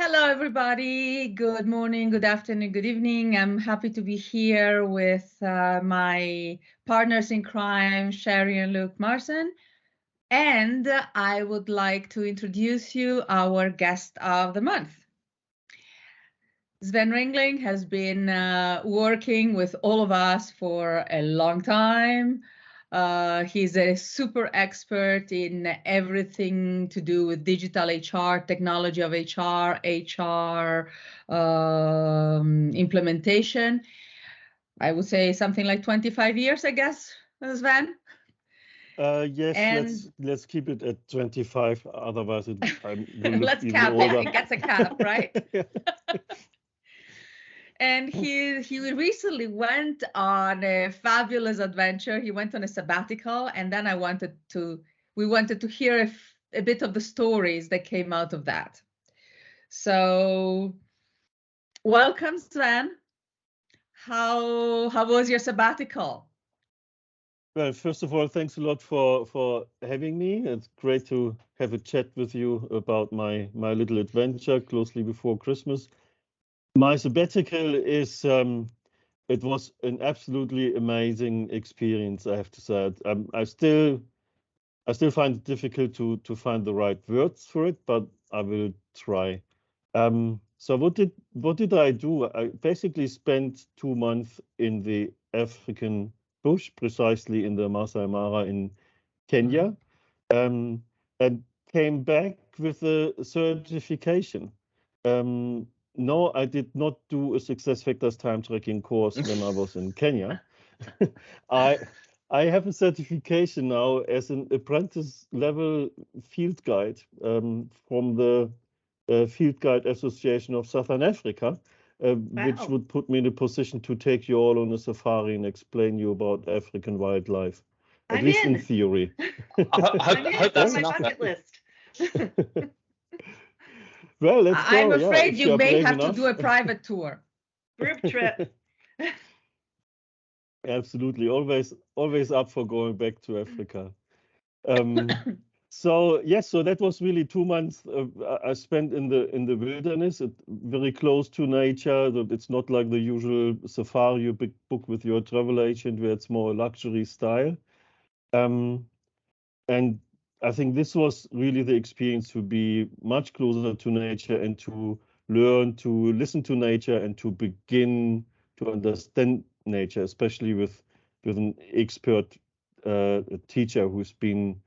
Hello, everybody. Good morning, good afternoon, good evening. I'm happy to be here with my partners in crime, Sherry and Luke Marson. And I would like to introduce you our guest of the month. Sven Ringling has been working with all of us for a long time. He's a super expert in everything to do with digital HR, technology of HR implementation. I would say something like 25 years, I guess, Sven. Yes, And let's keep it at 25. Otherwise, I'm let's even cap older. it. It gets a cap, right? And he recently went on a fabulous adventure. He went on a sabbatical, and then we wanted to hear a bit of the stories that came out of that. So, welcome, Sven. How was your sabbatical? Well, first of all, thanks a lot for having me. It's great to have a chat with you about my little adventure closely before Christmas. My sabbatical is it was an absolutely amazing experience, I have to say. I still find it difficult to find the right words for it, but I will try. So what did I do? I basically spent 2 months in the African bush, precisely in the Masai Mara in Kenya, and came back with a certification. No, I did not do a SuccessFactors time tracking course when I was in Kenya. I have a certification now as an apprentice level field guide from the Field Guide Association of Southern Africa, which would put me in a position to take you all on a safari and explain you about African wildlife, at least in theory. I hope that's on my enough. bucket list. Well, let's go. I'm afraid if you may have enough. to do a private tour. Group trip. Absolutely. Always up for going back to Africa. So yes, so that was really 2 months I spent in the wilderness, very close to nature. It's not like the usual safari you book with your travel agent, where it's more luxury style. And I think this was really the experience to be much closer to nature and to learn to listen to nature and to begin to understand nature, especially with an expert teacher who's been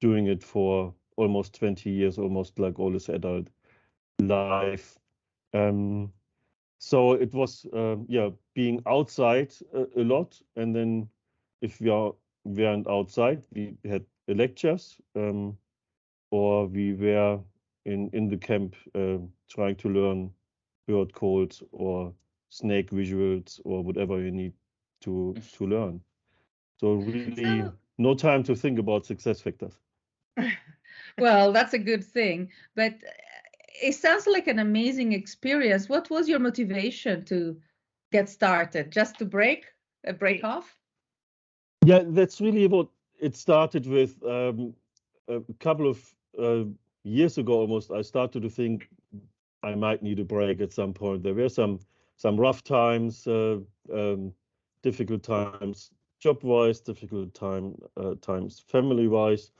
doing it for almost 20 years, almost like all his adult life. So it was being outside a lot, and then if we weren't outside, we had lectures, or we were in the camp trying to learn bird calls or snake visuals or whatever you need to learn. So really no time to think about SuccessFactors. Well, that's a good thing, but it sounds like an amazing experience. What was your motivation to get started? Just to break off? Yeah, that's really what it started with. A couple of years ago almost, I started to think I might need a break at some point. There were some rough times, difficult times, job-wise, difficult times, family-wise.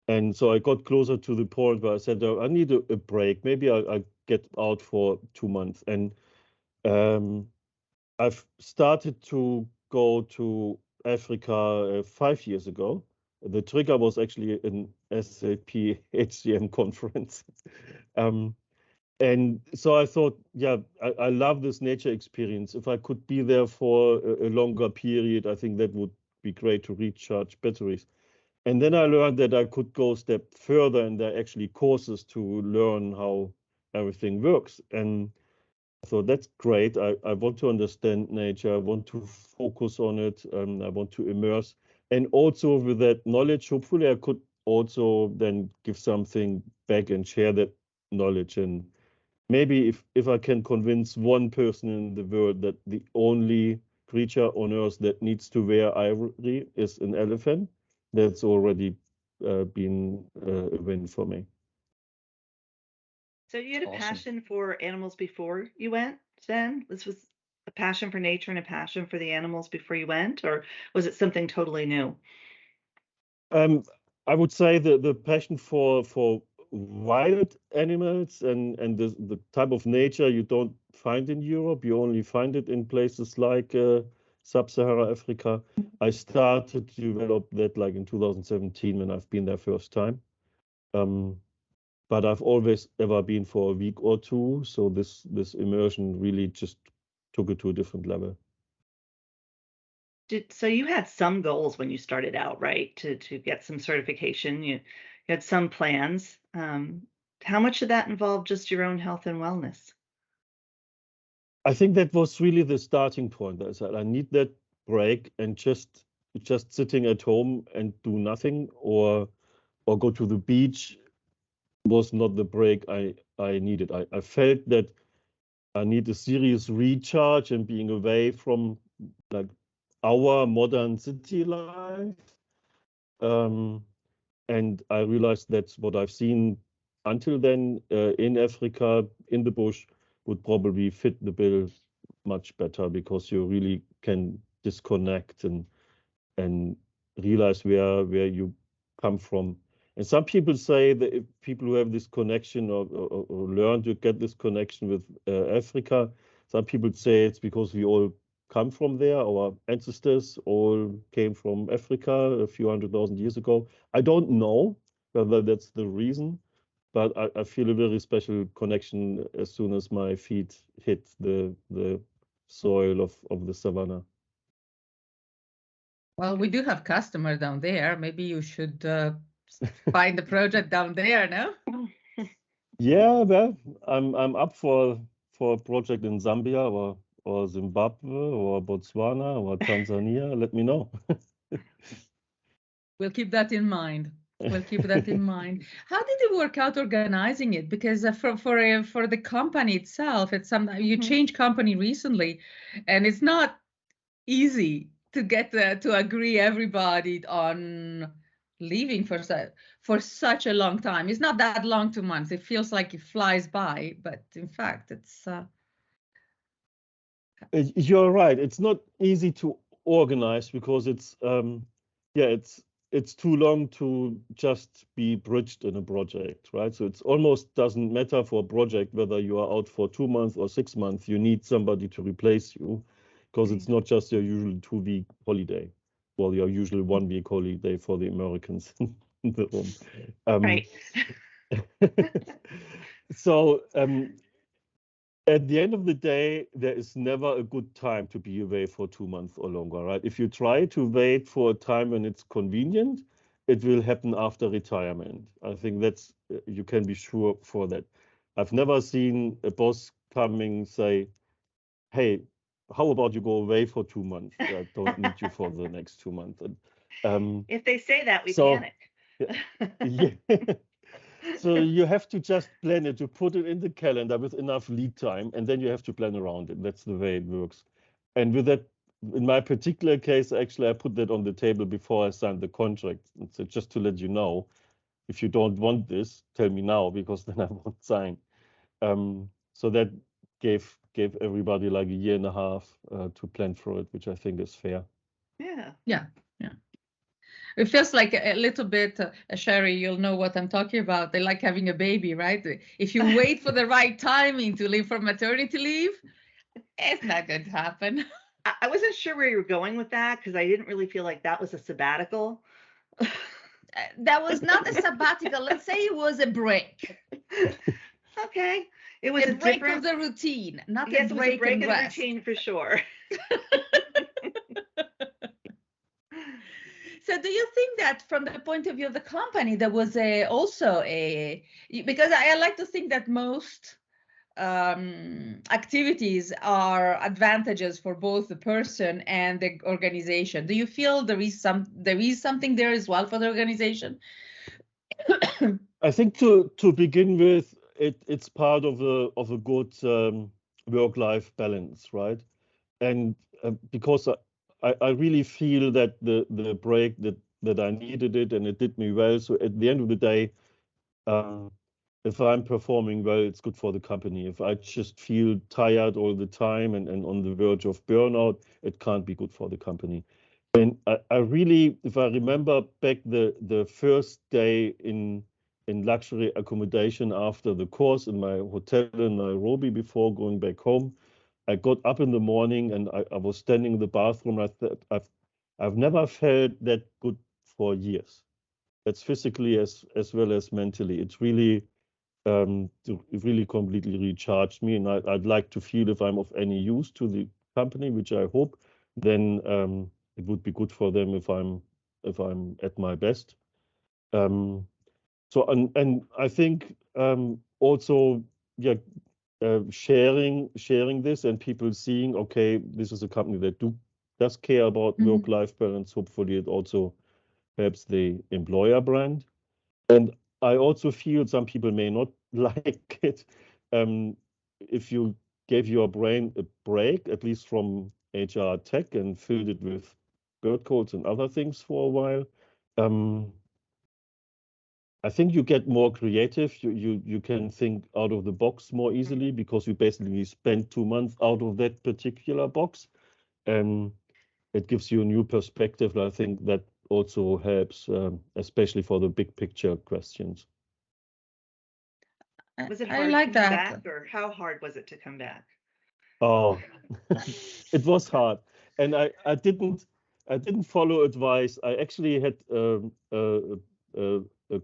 And so I got closer to the point where I said, oh, I need a break. Maybe I get out for 2 months. And I've started to go to Africa 5 years ago. The trigger was actually an SAP HCM conference. And so I thought, yeah, I love this nature experience. If I could be there for a longer period, I think that would be great to recharge batteries. And then I learned that I could go a step further, and there are actually courses to learn how everything works. And I thought, that's great. I want to understand nature. I want to focus on it. I want to immerse. And also with that knowledge, hopefully I could also then give something back and share that knowledge. And maybe if I can convince one person in the world that the only creature on earth that needs to wear ivory is an elephant, that's already been a win for me. So you had a Awesome. passion for animals before you went, Sven? This was a passion for nature and a passion for the animals before you went, or was it something totally new? I would say the passion for wild animals and the type of nature you don't find in Europe, you only find it in places like Sub-Sahara Africa. I started to develop that like in 2017 when I've been there first time. But I've always ever been for a week or two, so this immersion really just took it to a different level. So you had some goals when you started out, right? To get some certification. You had some plans. How much did that involve just your own health and wellness? I think that was really the starting point. I said I need that break, and just sitting at home and do nothing or go to the beach was not the break I needed. I felt that I need a serious recharge and being away from like our modern city life. And I realized that's what I've seen until then in Africa, in the bush, would probably fit the bill much better because you really can disconnect and realize where you come from. And some people say that if people who have this connection or learn to get this connection with Africa, some people say it's because we all come from there. Our ancestors all came from Africa a few 100,000 years ago. I don't know whether that's the reason, but I feel a very special connection as soon as my feet hit the soil of the savannah. Well, we do have customers down there. Maybe you should find a project down there, no? Yeah, well, I'm up for a project in Zambia or Zimbabwe or Botswana or Tanzania. Let me know. We'll keep that in mind. We'll keep that in mind. How did it work out organizing it? Because for the company itself, it's you changed company recently, and it's not easy to get to agree everybody on leaving for such a long time. It's not that long, 2 months. It feels like it flies by, but in fact, it's. You're right. It's not easy to organize because it's too long to just be bridged in a project, right? So it's almost doesn't matter for a project whether you are out for 2 months or 6 months. You need somebody to replace you because it's not just your usual 2-week holiday. Well, your usual 1-week holiday for the Americans in the room. Right. So at the end of the day, there is never a good time to be away for 2 months or longer, right? If you try to wait for a time when it's convenient, it will happen after retirement. I think that's, you can be sure for that. I've never seen a boss coming say, hey, how about you go away for 2 months? I don't need you for the next 2 months. And, If they say that, we panic. yeah. So you have to just plan it, to put it in the calendar with enough lead time, and then you have to plan around it. That's the way it works. And with that, in my particular case, actually, I put that on the table before I signed the contract. So just to let you know, if you don't want this, tell me now, because then I won't sign. So that gave everybody like a year and a half to plan for it, which I think is fair. Yeah. Yeah. It feels like a little bit, Sherry, you'll know what I'm talking about. They like having a baby, right? If you wait for the right timing to leave for maternity leave, it's not going to happen. I wasn't sure where you were going with that because I didn't really feel like that was a sabbatical. That was not a sabbatical. Let's say it was a break. Okay. It was a break different of the routine, not yes, a break, it was a break and of rest. the routine for sure. So do you think that from the point of view of the company, there was also because I like to think that most activities are advantages for both the person and the organization. Do you feel there is something there as well for the organization? I think to begin with, it's part of a good work-life balance, right? And because I really feel that the break that I needed it and it did me well. So at the end of the day, if I'm performing well, it's good for the company. If I just feel tired all the time and on the verge of burnout, it can't be good for the company. And I really, if I remember back the first day in luxury accommodation after the course in my hotel in Nairobi before going back home, I got up in the morning and I was standing in the bathroom. I thought I've never felt that good for years. That's physically as well as mentally. It's really it really completely recharged me, and I'd like to feel if I'm of any use to the company, which I hope, then it would be good for them if I'm at my best. So and I think also sharing this and people seeing, okay, this is a company that does care about work-life balance. Hopefully, it also helps the employer brand. And I also feel some people may not like it. If you gave your brain a break, at least from HR tech, and filled it with bird codes and other things for a while, I think you get more creative. You can think out of the box more easily because you basically spend 2 months out of that particular box, and it gives you a new perspective. I think that also helps, especially for the big picture questions. Was it I hard like to come that. back, or how hard was it to come back? Oh, it was hard, and I didn't follow advice. I actually had a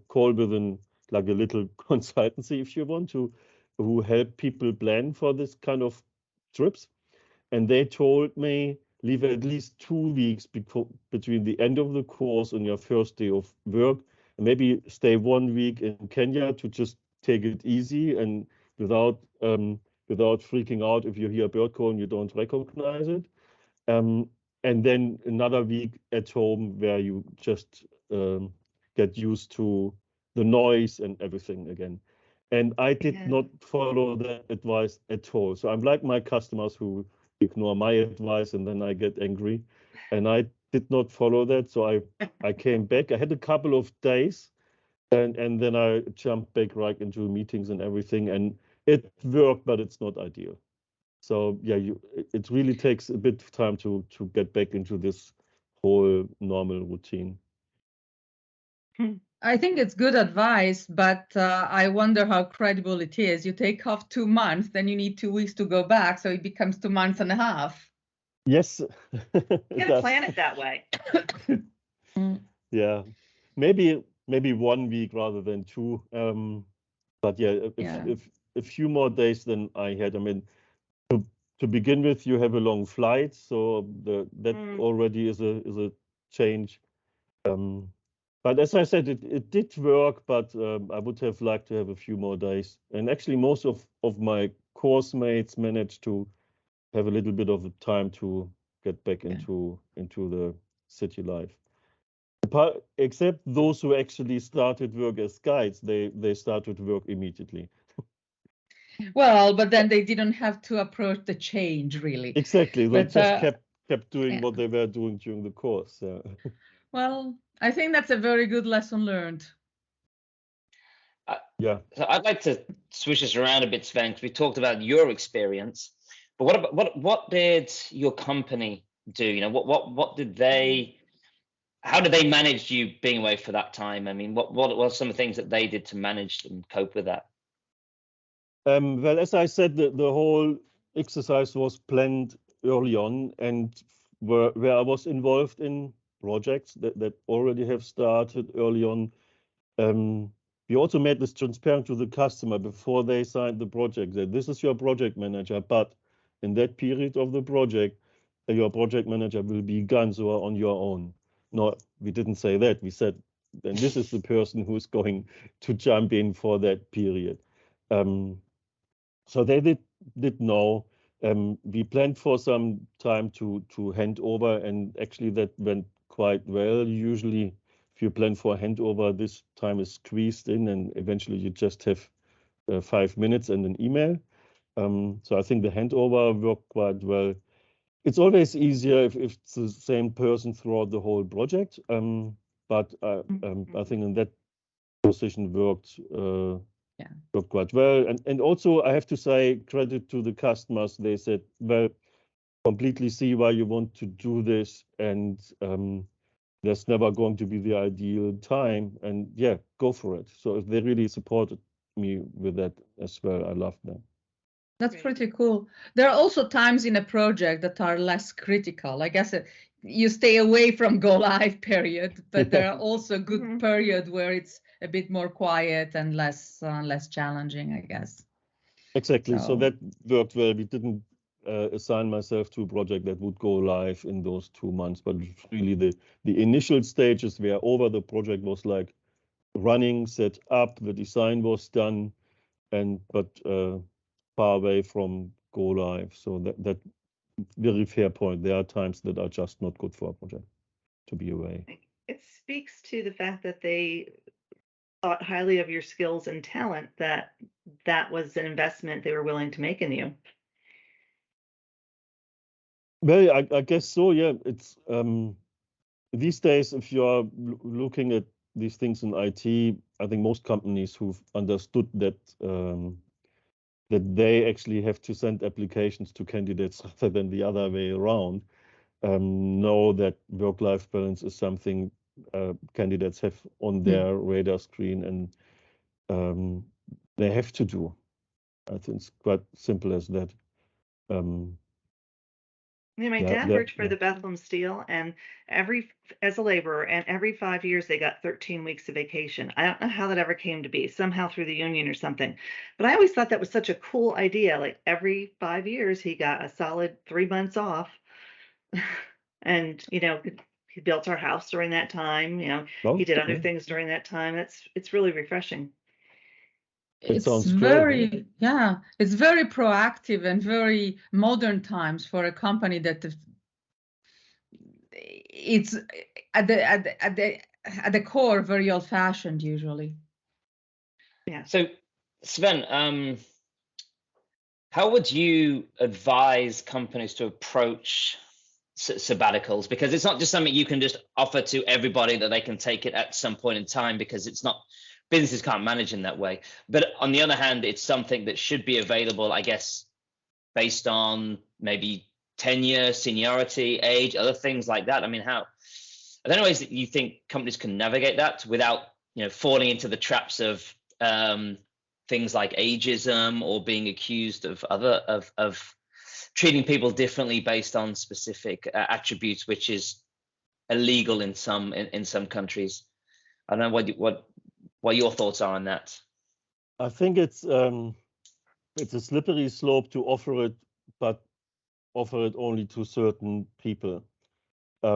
call with like a little consultancy, if you want to, who help people plan for this kind of trips, and they told me leave at least 2 weeks between the end of the course and your first day of work, and maybe stay 1 week in Kenya to just take it easy and without freaking out if you hear a bird call and you don't recognize it. And then another week at home where you just get used to the noise and everything again. And I did not follow that advice at all. So I'm like my customers who ignore my advice and then I get angry. And I did not follow that. So I came back. I had a couple of days and then I jumped back right into meetings and everything. And it worked, but it's not ideal. So yeah, it really takes a bit of time to get back into this whole normal routine. I think it's good advice, but I wonder how credible it is. You take off 2 months, then you need 2 weeks to go back, so it becomes 2 months and a half. Yes. You gotta plan it that way. Yeah, maybe 1 week rather than 2. But yeah, if a few more days than I had. I mean, to begin with, you have a long flight, so that already is a change. But as I said, it did work, but I would have liked to have a few more days. And actually, most of my course mates managed to have a little bit of time to get back into the city life. Except those who actually started work as guides, they started work immediately. Well, but then they didn't have to approach the change, really. Exactly, they just kept doing what they were doing during the course. Well, I think that's a very good lesson learned. Yeah. So I'd like to switch this around a bit, Sven, because we talked about your experience, but what did your company do? You know, what did they? How did they manage you being away for that time? I mean, what were some of the things that they did to manage and cope with that? Well, as I said, the whole exercise was planned early on, and where I was involved in projects that already have started early on. We also made this transparent to the customer before they signed the project, that this is your project manager, but in that period of the project, your project manager will be gone, so on your own. No, we didn't say that. We said, then this is the person who's going to jump in for that period. So they did know. We planned for some time to hand over, and actually that went quite well. Usually, if you plan for a handover, this time is squeezed in, and eventually you just have 5 minutes and an email. So I think the handover worked quite well. It's always easier if it's the same person throughout the whole project. But I think in that position worked worked quite well. And also I have to say credit to the customers. They said, well, completely see why you want to do this, and there's never going to be the ideal time, and yeah, go for it. So they really supported me with that as well. I love them. That's Great. pretty cool. There are also times in a project that are less critical. I guess you stay away from go live period, but there are also good period where it's a bit more quiet and less challenging, I guess. Exactly. So that worked well. We didn't assign myself to a project that would go live in those 2 months, but really the initial stages were over. The project was like running, set up, the design was done, but far away from go live. So that very fair point. There are times that are just not good for a project to be away. It speaks to the fact that they thought highly of your skills and talent, that was an investment they were willing to make in you. Well, I guess so. Yeah, it's these days, if you are looking at these things in IT, I think most companies who've understood that that they actually have to send applications to candidates rather than the other way around, know that work-life balance is something candidates have on their radar screen, and they have to do. I think it's quite simple as that. My dad worked for the Bethlehem Steel, and as a laborer, and every 5 years they got 13 weeks of vacation. I don't know how that ever came to be, somehow through the union or something. But I always thought that was such a cool idea. Like every 5 years he got a solid 3 months off. And he built our house during that time. He did other things during that time. It's really refreshing. It sounds very it's very proactive and very modern times for a company that it's at the core very old fashioned usually. Yeah. So Sven, how would you advise companies to approach sabbaticals? Because it's not just something you can just offer to everybody that they can take it at some point in time, because it's not, businesses can't manage in that way. But on the other hand, it's something that should be available, I guess, based on maybe tenure, seniority, age, other things like that. I mean, are there any ways that you think companies can navigate that without, falling into the traps of things like ageism or being accused of treating people differently based on specific attributes, which is illegal in some countries? I don't know what your thoughts are on that. I think it's a slippery slope to offer it, but offer it only to certain people. I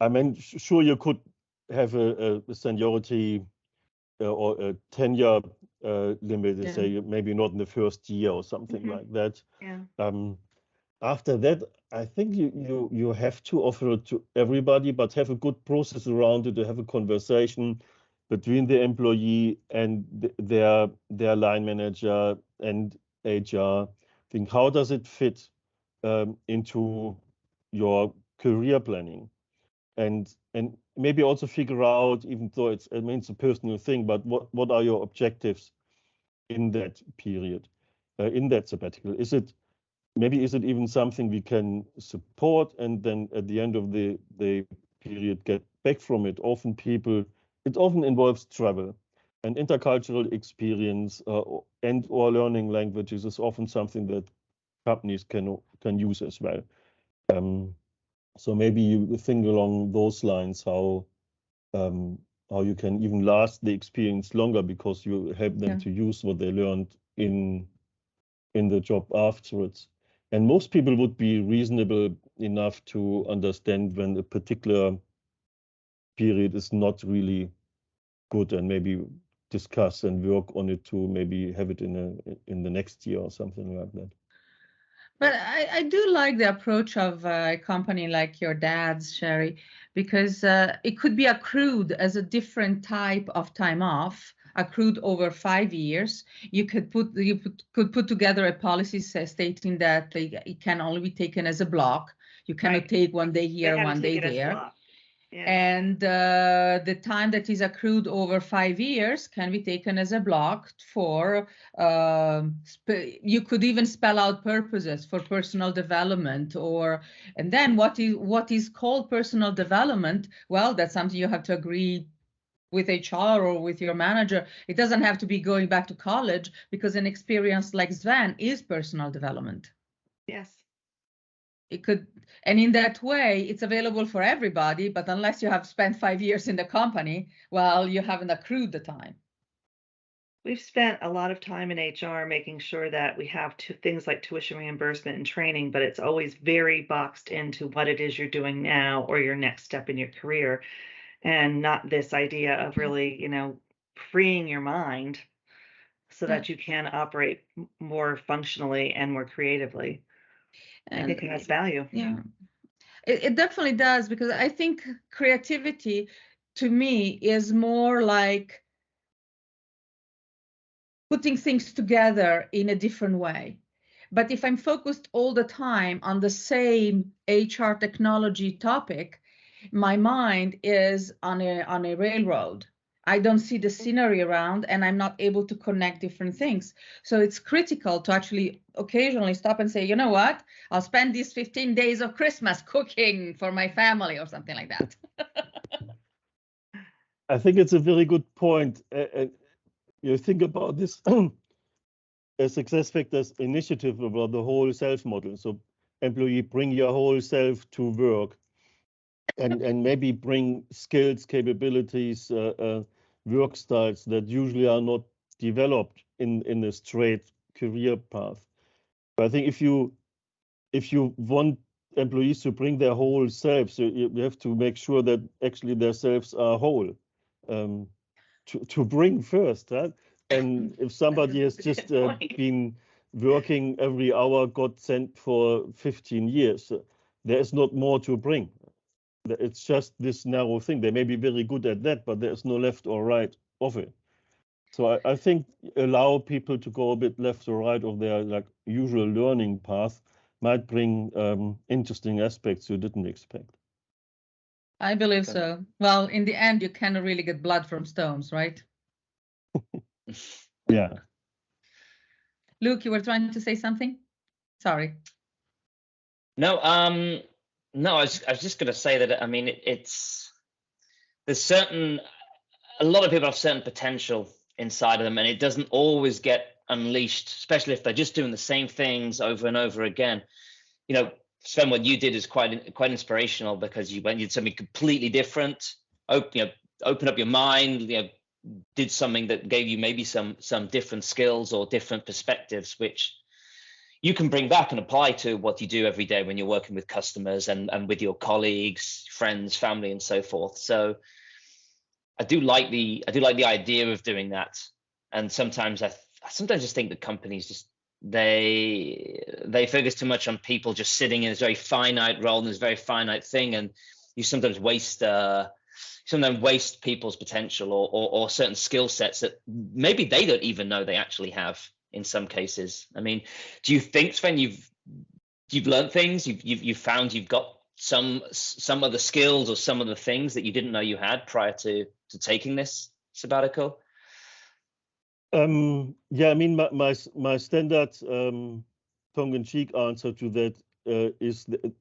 mean, sure, you could have a seniority or a tenure limit, say maybe not in the first year or something like that. Yeah. After that, I think you have to offer it to everybody, but have a good process around it, to have a conversation between the employee and their line manager and HR. Think, how does it fit into your career planning, and maybe also figure out, even though it's a personal thing, but what are your objectives in that period, in that sabbatical? Is it even something we can support, and then at the end of the period get back from it? It often involves travel and intercultural experience, or learning languages is often something that companies can use as well. So maybe you think along those lines, how you can even last the experience longer, because you help them to use what they learned in the job afterwards. And most people would be reasonable enough to understand when a particular period is not really good, and maybe discuss and work on it to maybe have it in the next year or something like that. But I do like the approach of a company like your dad's, Sherry, because it could be accrued as a different type of time off, accrued over 5 years. You could put together a policy stating that it can only be taken as a block. You cannot take one day here, one day there. And the time that is accrued over 5 years can be taken as a block for, you could even spell out purposes for personal development, and then what is called personal development, well, that's something you have to agree with HR or with your manager. It doesn't have to be going back to college, because an experience like Sven is personal development. Yes. It could, and in that way, it's available for everybody, but unless you have spent 5 years in the company, well, you haven't accrued the time. We've spent a lot of time in HR making sure that we have things like tuition reimbursement and training, but it's always very boxed into what it is you're doing now or your next step in your career, and not this idea of really, freeing your mind so that you can operate more functionally and more creatively. And I think it has value. Yeah, it definitely does, because I think creativity to me is more like putting things together in a different way. But if I'm focused all the time on the same HR technology topic, my mind is on a railroad. I don't see the scenery around, and I'm not able to connect different things. So it's critical to actually occasionally stop and say, you know what, I'll spend these 15 days of Christmas cooking for my family or something like that. I think it's a very good point. You think about this success factors initiative about the whole self model. So employee, bring your whole self to work, and maybe bring skills, capabilities, work styles that usually are not developed in a straight career path. But I think if you want employees to bring their whole selves, you have to make sure that actually their selves are whole, to bring first, right? And if somebody has just been working every hour, got sent for 15 years, there is not more to bring. It's just this narrow thing. They may be very good at that, but there's no left or right of it. So I think allow people to go a bit left or right of their usual learning path might bring interesting aspects you didn't expect. I believe so. Well, in the end, you cannot really get blood from stones, right? Yeah. Luke, you were trying to say something? Sorry. No, no, I was just going to say that, I mean, there's a lot of people have certain potential inside of them, and it doesn't always get unleashed, especially if they're just doing the same things over and over again. Sven, what you did is quite inspirational, because you did something completely different, open up your mind, did something that gave you maybe some different skills or different perspectives, which you can bring back and apply to what you do every day when you're working with customers and with your colleagues, friends, family, and so forth. So I do like the idea of doing that. And sometimes I just think that companies just they focus too much on people just sitting in this very finite role and this very finite thing, and you sometimes waste people's potential or certain skill sets that maybe they don't even know they actually have in some cases. I mean, do you think, Sven, you've learned things, you've found you've got some of the skills or some of the things that you didn't know you had prior to taking this sabbatical? Yeah, I mean, my standard tongue-in-cheek answer to that is that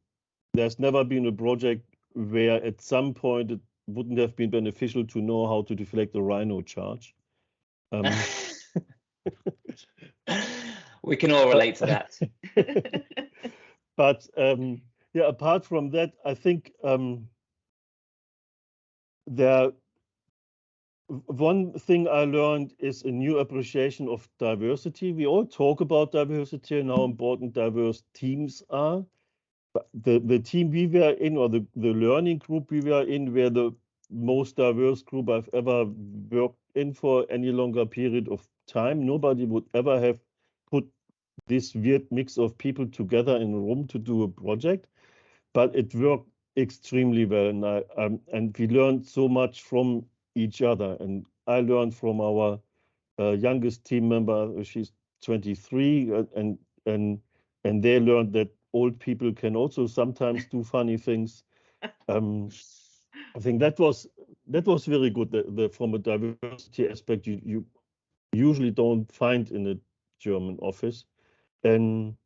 there's never been a project where at some point it wouldn't have been beneficial to know how to deflect a rhino charge. We can all relate to that. But yeah, apart from that, I think one thing I learned is a new appreciation of diversity. We all talk about diversity and how important diverse teams are. But the team we were in, or the learning group we were in, were the most diverse group I've ever worked in for any longer period of time. Nobody would ever have put this weird mix of people together in a room to do a project, but it worked extremely well, and we learned so much from each other. And I learned from our youngest team member. She's 23, and they learned that old people can also sometimes do funny things. I think that was very good. From a diversity aspect, you usually don't find in a German office. And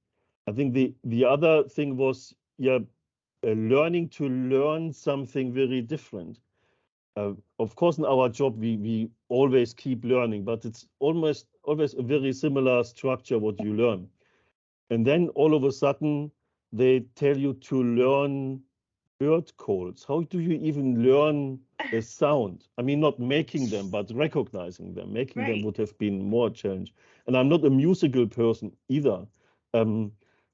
I think the other thing was, learning to learn something very different. Of course, in our job, we always keep learning, but it's almost always a very similar structure what you learn. And then all of a sudden, they tell you to learn bird calls. How do you even learn a sound? I mean, not making them, but recognizing them. Making them would have been more challenge. And I'm not a musical person either. So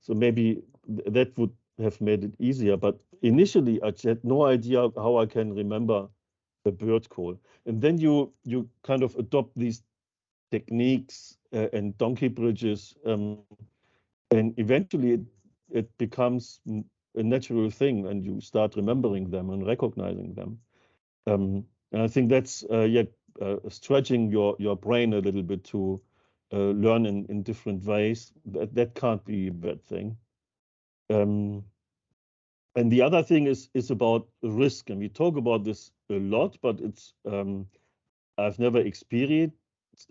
maybe that would have made it easier. But initially, I had no idea how I can remember a bird call. And then you kind of adopt these techniques and donkey bridges. And eventually it becomes a natural thing, and you start remembering them and recognizing them. And I think that's stretching your brain a little bit to learn in different ways. That can't be a bad thing. And the other thing is about risk, and we talk about this a lot, but it's I've never experienced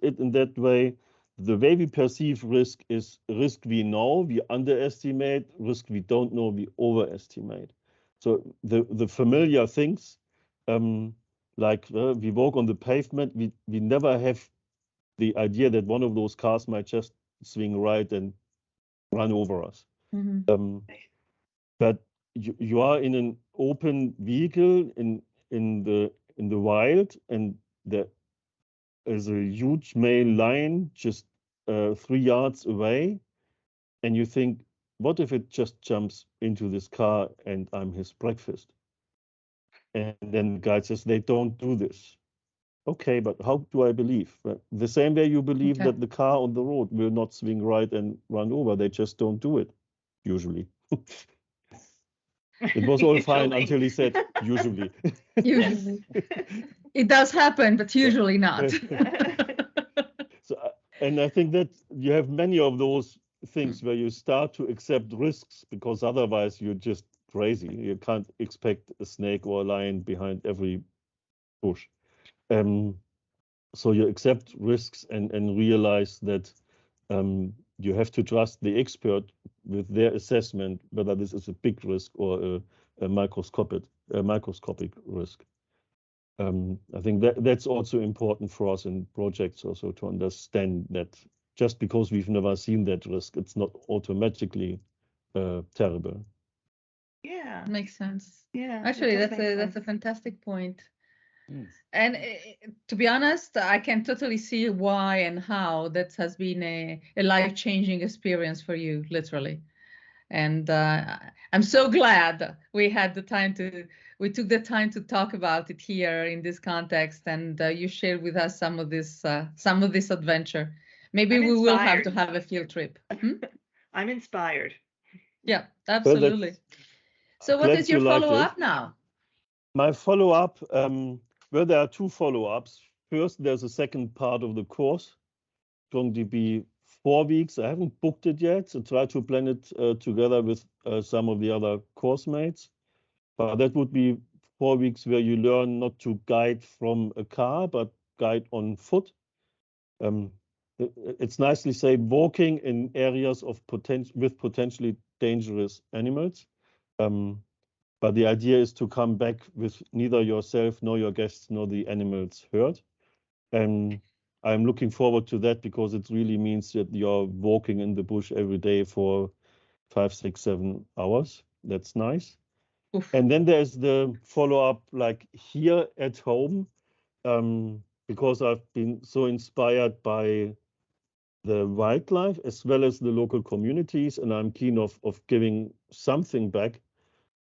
it in that way. The way we perceive risk is risk we know, we underestimate, risk we don't know, we overestimate. So the familiar things, like we walk on the pavement, we never have the idea that one of those cars might just swing right and run over us. Mm-hmm. But you are in an open vehicle in the wild, and there is a huge male lion just 3 yards away, and you think, what if it just jumps into this car and I'm his breakfast? And then the guy says, they don't do this. Okay, but how do I believe? Well, the same way you believe that the car on the road will not swing right and run over. They just don't do it, usually. It was all fine until he said, usually. Usually. It does happen, but usually not. So, and I think that you have many of those things where you start to accept risks, because otherwise you're just crazy. You can't expect a snake or a lion behind every bush. So you accept risks and realize that you have to trust the expert with their assessment, whether this is a big risk or a microscopic risk. I think that's also important for us in projects, also to understand that just because we've never seen that risk, it's not automatically terrible. Yeah, makes sense. Yeah, actually, that's a fantastic point. And to be honest, I can totally see why and how that has been a life-changing experience for you, literally. And I'm so glad we took the time to talk about it here in this context, and you shared with us some of this adventure. Maybe we will have to have a field trip. I'm inspired. Yeah, absolutely. So what is your follow-up now? My follow-up, well, there are 2 follow-ups. First, there's a second part of the course. It's going to be 4 weeks. I haven't booked it yet, so try to plan it together with some of the other course mates. But that would be 4 weeks where you learn not to guide from a car, but guide on foot. It's nicely said, walking in areas of with potentially dangerous animals. But the idea is to come back with neither yourself nor your guests nor the animals hurt. And I'm looking forward to that, because it really means that you're walking in the bush every day for 5, 6, 7 hours. That's nice. Oof. And then there's the follow-up, like here at home, because I've been so inspired by the wildlife as well as the local communities, and I'm keen of giving something back.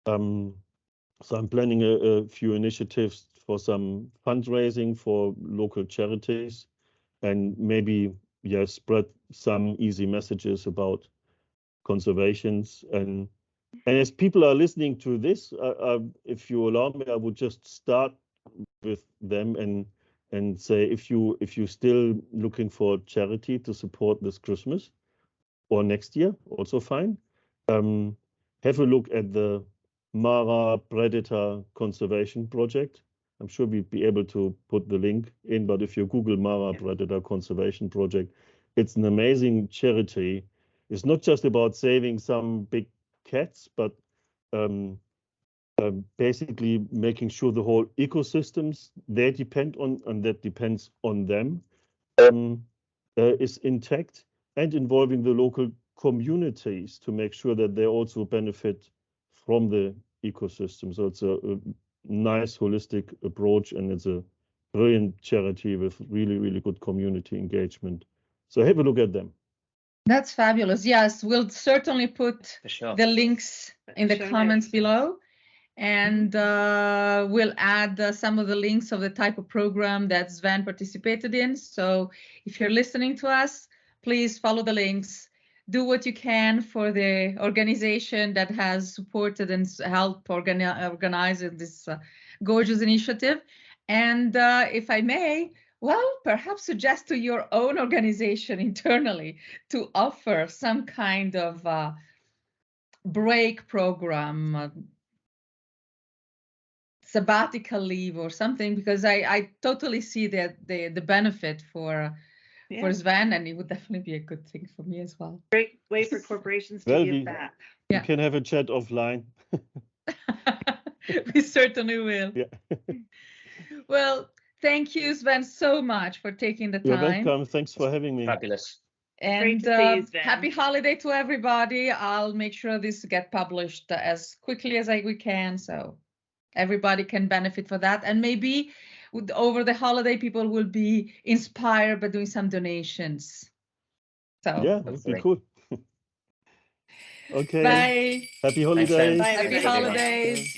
So I'm planning a few initiatives for some fundraising for local charities, and maybe spread some easy messages about conservations. And as people are listening to this, if you allow me, I would just start with them and say, if you're still looking for charity to support this Christmas or next year, also fine. Have a look at the Mara Predator Conservation Project. I'm sure we'd be able to put the link in, but if you Google Mara Predator Conservation Project, it's an amazing charity. It's not just about saving some big cats, but basically making sure the whole ecosystems they depend on, and that depends on them, is intact, and involving the local communities to make sure that they also benefit from the ecosystem. So it's a nice holistic approach, and it's a brilliant charity with really, really good community engagement. So have a look at them. That's fabulous. Yes, we'll certainly put the links in the comments below. And we'll add some of the links of the type of program that Sven participated in. So if you're listening to us, please follow the links. Do what you can for the organization that has supported and helped organize this gorgeous initiative. And if I may, well, perhaps suggest to your own organization internally to offer some kind of break program, sabbatical leave or something, because I totally see that the benefit for Sven, and it would definitely be a good thing for me as well. Great way for corporations to give back. We can have a chat offline. We certainly will. Yeah. Well, thank you, Sven, so much for taking the time. You're welcome. Thanks for having me. Fabulous. And happy holiday to everybody. I'll make sure this gets published as quickly as we can, so everybody can benefit for that. And maybe over the holiday, people will be inspired by doing some donations. So yeah, that'd be cool. Okay. Bye. Happy holidays. Bye, happy holidays.